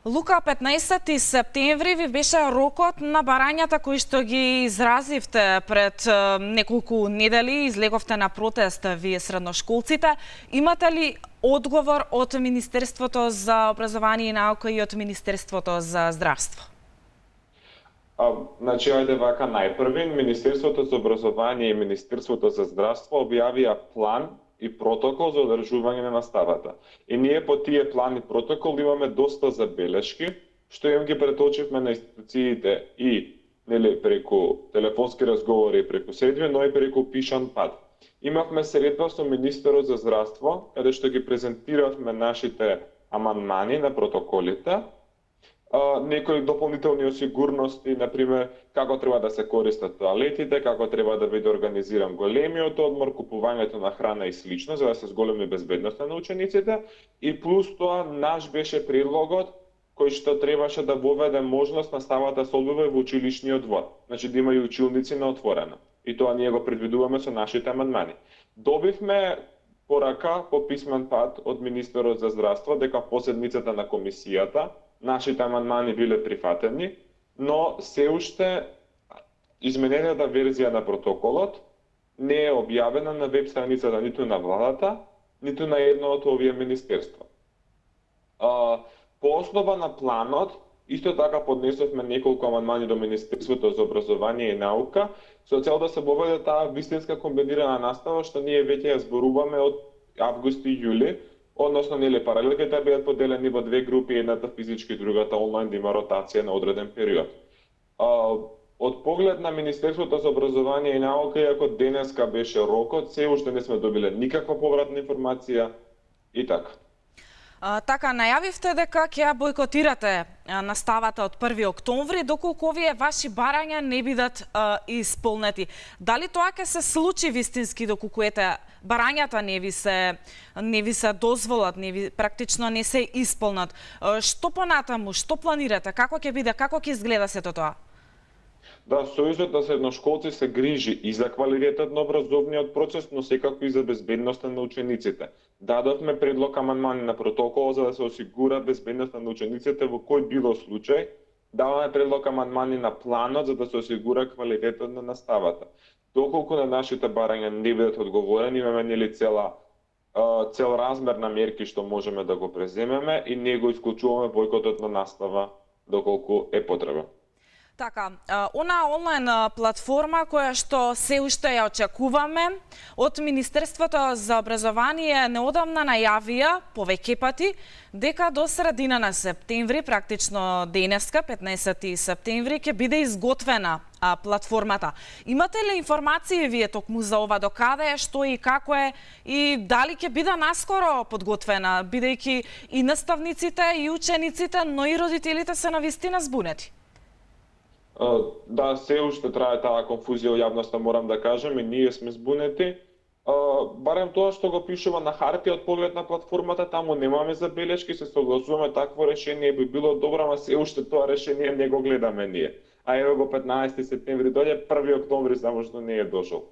Лука, 15 септември ви беше рокот на барањата кои што ги изразивте пред неколку недели, излеговте на протест вие средношколците. Имате ли одговор од Министерството за образование и наука и од Министерството за здравство? Значи, ајде вака најпрви, Министерството за образование и Министерството за здравство објавија план и протокол за одржување на наставата. И ние по тие план и протокол имаме доста забелешки, што им ги преточивме на институциите и преку телефонски разговори, преку средби, но и преку пишан пат. Имавме средба со министерот за здравство, каде што ги презентиравме нашите амандмани на протоколите, некои дополнителни осигурности, например, како треба да се користат тоалетите, како треба да биде организиран големиот одмор, купувањето на храна и слично, за да се зголеми безбедноста на учениците. И плюс тоа, наш беше предлогот кој што требаше да воведе можност наставата се одвива во училишниот двор. Значи да има и училници на отворено. И тоа ние го предвидуваме со нашите амандмани. Добивме порака по писмен пат од министерот за здравство дека по седмицата на комисијата нашите амандмани биле прифатени, но се уште изменената верзија на протоколот не е објавена на веб страницата ниту на владата, ниту на едно од овие министерства. По основа на планот, исто така поднесовме неколку амандмани до Министерството за образование и наука, со цел да се воведе таа вистинска комбинирана настава, што ние веќе ја зборуваме од август и јули, односно паралелките да бидат поделени во две групи, едната физички, другата онлайн, да има ротација на одреден период. Од поглед на Министерството за образование и наука, иако денеска беше рокот, се уште не сме добиле никаква повратна информација и така. Така, најавивте дека ќе ја бойкотирате наставата од 1 октомври, доколку овие ваши барања не бидат исполнети. Дали тоа ќе се случи вистински, доколку барањата не ви се дозволат, практично не се исполнат? Што понатаму, што планирате, како ќе биде, како ќе изгледа сето тоа? Да, Сојузот на средношколци се грижи и за квалитетот на образовниот процес, но секако и за безбедноста на учениците. Дадовме предлог амандмани на протокол за да се осигура безбедноста на учениците во кој било случај. Даваме предлог амандмани на планот за да се осигура квалитетот на наставата. Доколку на нашите барања не бидат одговорени, имаме цел размер на мерки што можеме да го преземеме и ние го исклучуваме бојкотот на настава доколку е потребен. Така, она онлайн платформа која што се уште ја очекуваме од Министерството за образование неодамна најавија повеќе пати дека до средина на септември, практично денеска, 15 септември, ќе биде изготвена платформата. Имате ли информации вие токму за ова, докаде е, што и како е и дали ќе биде наскоро подготвена, бидејќи и наставниците и учениците, но и родителите се навистина збунети? Да, се уште трае таа конфузија во јавноста, морам да кажем, и ние сме збунети. Барем тоа што го пишува на хартија од поглед на платформата, таму немаме забелешки, се согласуваме, такво решение би било добро, ама се уште тоа решение не го гледаме ние. А ево го 15 септември дојде, 1 октомври само што не е дошол.